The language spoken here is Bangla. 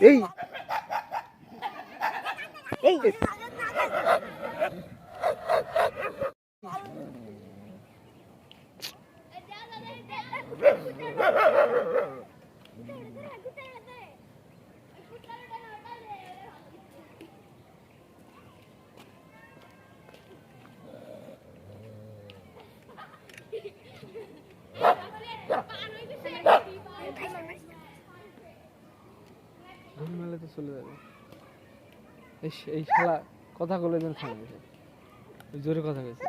এই এই মেলে তো চলে যাবে। এই শালা কথা বলে দেন, খাই জোরে কথা কইছে।